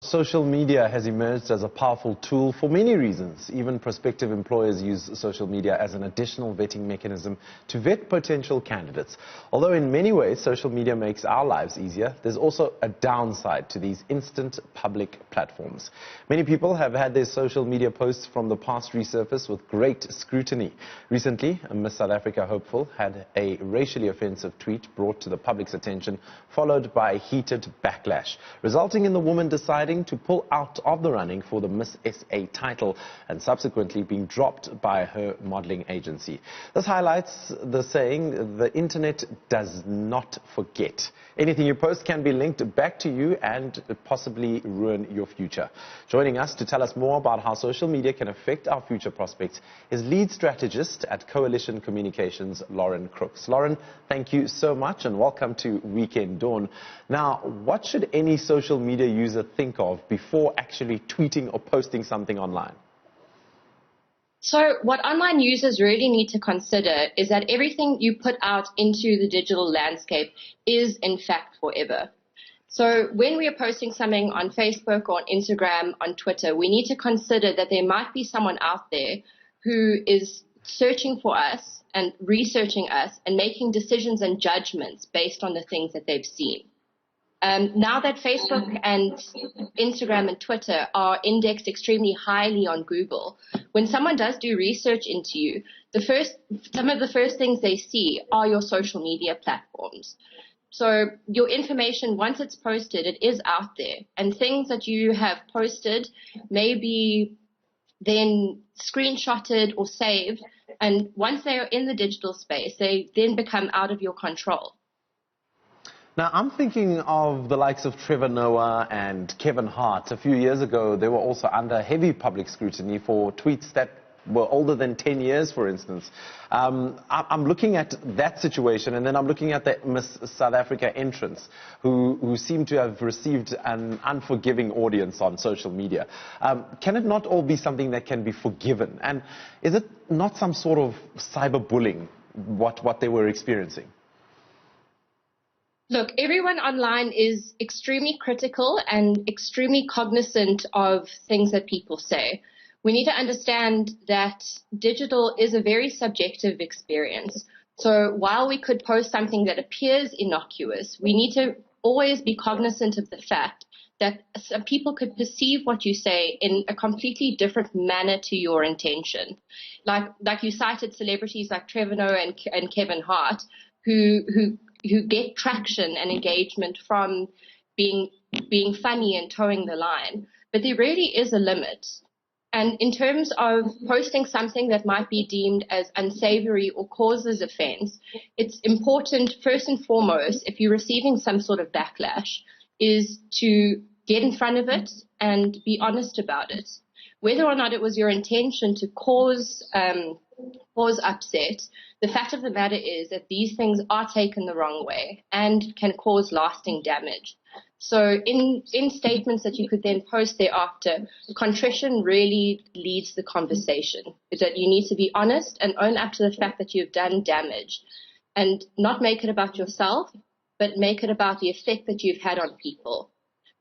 Social media has emerged as a powerful tool for many reasons. Even prospective employers use social media as an additional vetting mechanism to vet potential candidates. Although in many ways social media makes our lives easier, there's also a downside to these instant public platforms. Many people have had their social media posts from the past resurface with great scrutiny. Recently, a Miss South Africa hopeful had a racially offensive tweet brought to the public's attention, followed by a heated backlash, resulting in the woman deciding to pull out of the running for the Miss SA title and subsequently being dropped by her modeling agency. This highlights the saying, the internet does not forget. Anything you post can be linked back to you and possibly ruin your future. Joining us to tell us more about how social media can affect our future prospects is lead strategist at Coalition Communications, Lauren Crooks. Lauren, thank you so much and welcome to Weekend Dawn. Now, what should any social media user think of before actually tweeting or posting something online? So what online users really need to consider is that everything you put out into the digital landscape is in fact forever. So when we are posting something on Facebook or on Instagram, on Twitter, we need to consider that there might be someone out there who is searching for us and researching us and making decisions and judgments based on the things that they've seen. Now that Facebook and Instagram and Twitter are indexed extremely highly on Google, when someone does do research into you, some of the first things they see are your social media platforms. So your information, once it's posted, it is out there. And things that you have posted may be then screenshotted or saved. And once they are in the digital space, they then become out of your control. Now, I'm thinking of the likes of Trevor Noah and Kevin Hart. A few years ago, they were also under heavy public scrutiny for tweets that were older than 10 years, for instance. I'm looking at that situation, and then I'm looking at the Miss South Africa entrants who seem to have received an unforgiving audience on social media. Can it not all be something that can be forgiven? And is it not some sort of cyberbullying, what they were experiencing? Look, everyone online is extremely critical and extremely cognizant of things that people say. We need to understand that digital is a very subjective experience. So while we could post something that appears innocuous, we need to always be cognizant of the fact that some people could perceive what you say in a completely different manner to your intention. Like you cited celebrities like Trevor Noah and Kevin Hart who get traction and engagement from being funny and towing the line. But there really is a limit. And in terms of posting something that might be deemed as unsavory or causes offense, it's important, first and foremost, if you're receiving some sort of backlash, is to get in front of it and be honest about it. Whether or not it was your intention to cause upset, the fact of the matter is that these things are taken the wrong way and can cause lasting damage. So in statements that you could then post thereafter, contrition really leads the conversation. Is that you need to be honest and own up to the fact that you've done damage and not make it about yourself, but make it about the effect that you've had on people.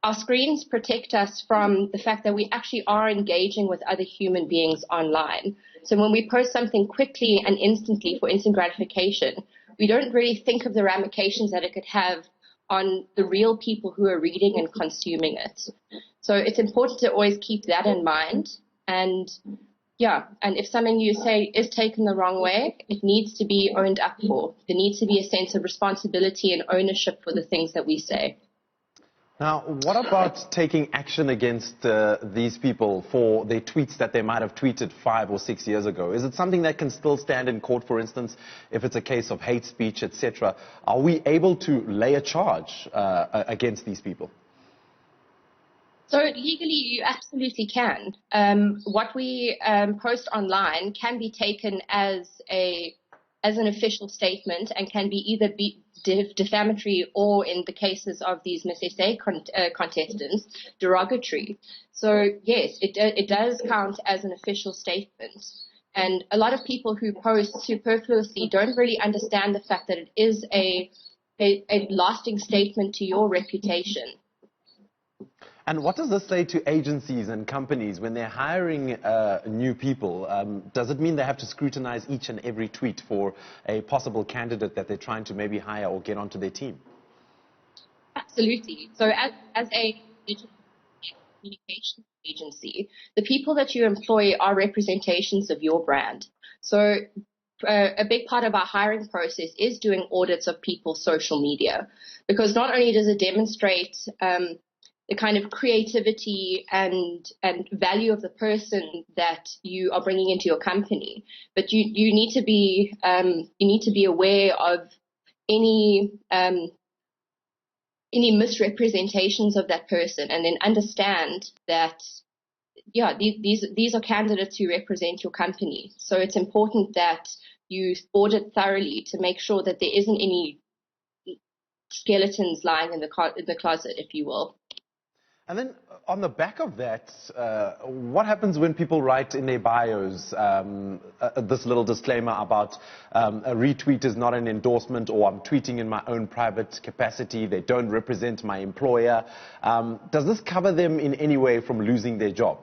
Our screens protect us from the fact that we actually are engaging with other human beings online. So when we post something quickly and instantly for instant gratification, we don't really think of the ramifications that it could have on the real people who are reading and consuming it. So it's important to always keep that in mind. And if something you say is taken the wrong way, it needs to be owned up for. There needs to be a sense of responsibility and ownership for the things that we say. Now, what about taking action against these people for their tweets that they might have tweeted 5 or 6 years ago? Is it something that can still stand in court, for instance, if it's a case of hate speech, etc.? Are we able to lay a charge against these people? So legally, you absolutely can. What we post online can be taken as an official statement and can be either defamatory or, in the cases of these Miss SA contestants, derogatory. So yes, it does count as an official statement. And a lot of people who post superfluously don't really understand the fact that it is a lasting statement to your reputation. And what does this say to agencies and companies when they're hiring new people? Does it mean they have to scrutinize each and every tweet for a possible candidate that they're trying to maybe hire or get onto their team? Absolutely. So as a digital communication agency, the people that you employ are representations of your brand. So a big part of our hiring process is doing audits of people's social media, because not only does it demonstrate the kind of creativity and value of the person that you are bringing into your company, but you need to be aware of any misrepresentations of that person, and then understand that, yeah, these are candidates who represent your company. So it's important that you audit thoroughly to make sure that there isn't any skeletons lying in the closet, if you will. And then on the back of that, what happens when people write in their bios this little disclaimer about a retweet is not an endorsement, or I'm tweeting in my own private capacity, they don't represent my employer? Does this cover them in any way from losing their job?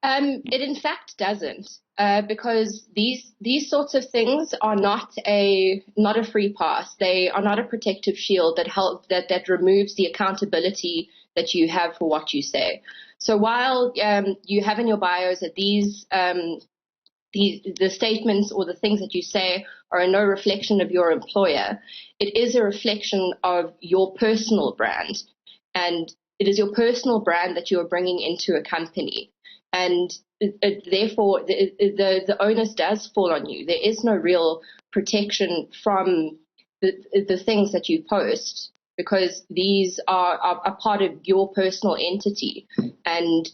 It in fact doesn't, because these sorts of things are not a free pass. They are not a protective shield that removes the accountability that you have for what you say. So while you have in your bios that the statements or the things that you say are no reflection of your employer, it is a reflection of your personal brand, and it is your personal brand that you are bringing into a company. And therefore, the onus does fall on you. There is no real protection from the things that you post, because these are a part of your personal entity. And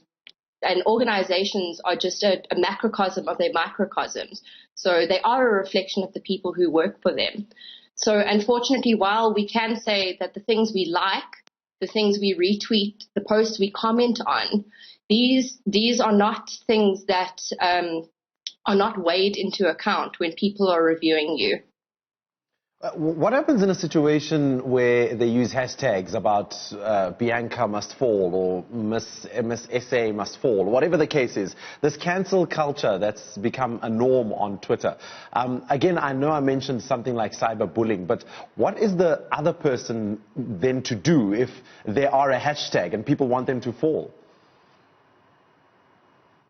organizations are just a macrocosm of their microcosms. So they are a reflection of the people who work for them. So unfortunately, while we can say that the things we like, the things we retweet, the posts we comment on, these are not things that are not weighed into account when people are reviewing you. What happens in a situation where they use hashtags about Bianca must fall, or Miss SA must fall, whatever the case is, this cancel culture that's become a norm on Twitter? Again, I know I mentioned something like cyberbullying, but what is the other person then to do if there are a hashtag and people want them to fall?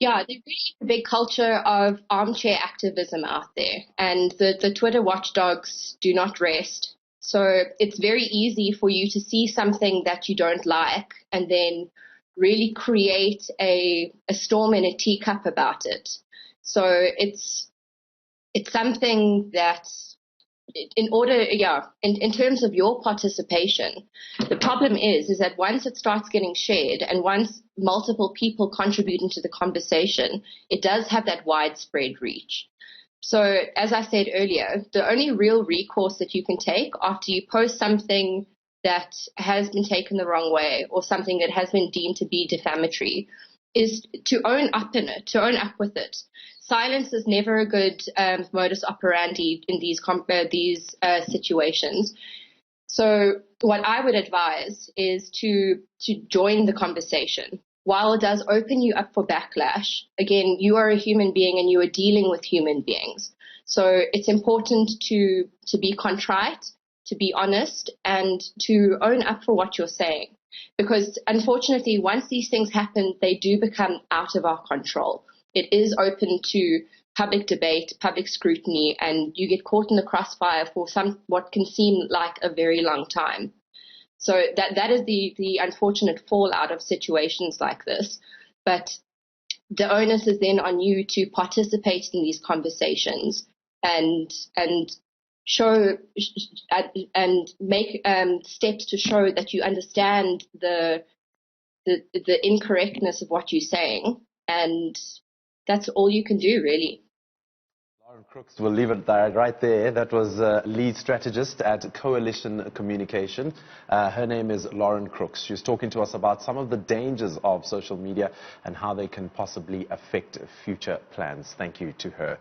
Yeah, there's really a big culture of armchair activism out there, and the Twitter watchdogs do not rest. So it's very easy for you to see something that you don't like and then really create a storm in a teacup about it. So it's something that, in terms of your participation, the problem is that once it starts getting shared and once multiple people contribute into the conversation, it does have that widespread reach. So as I said earlier, the only real recourse that you can take after you post something that has been taken the wrong way, or something that has been deemed to be defamatory, is to own up with it. Silence is never a good modus operandi in these situations. So what I would advise is to join the conversation. While it does open you up for backlash, again, you are a human being and you are dealing with human beings. So it's important to be contrite, to be honest, and to own up for what you're saying. Because unfortunately, once these things happen, they do become out of our control. It is open to public debate, public scrutiny, and you get caught in the crossfire for what can seem like a very long time. So that is the unfortunate fallout of situations like this. But the onus is then on you to participate in these conversations and show and make steps to show that you understand the incorrectness of what you're saying, and that's all you can do, really. Lauren Crooks, we'll leave it right there. That was lead strategist at Coalition Communication. Her name is Lauren Crooks. She's talking to us about some of the dangers of social media and how they can possibly affect future plans. Thank you to her.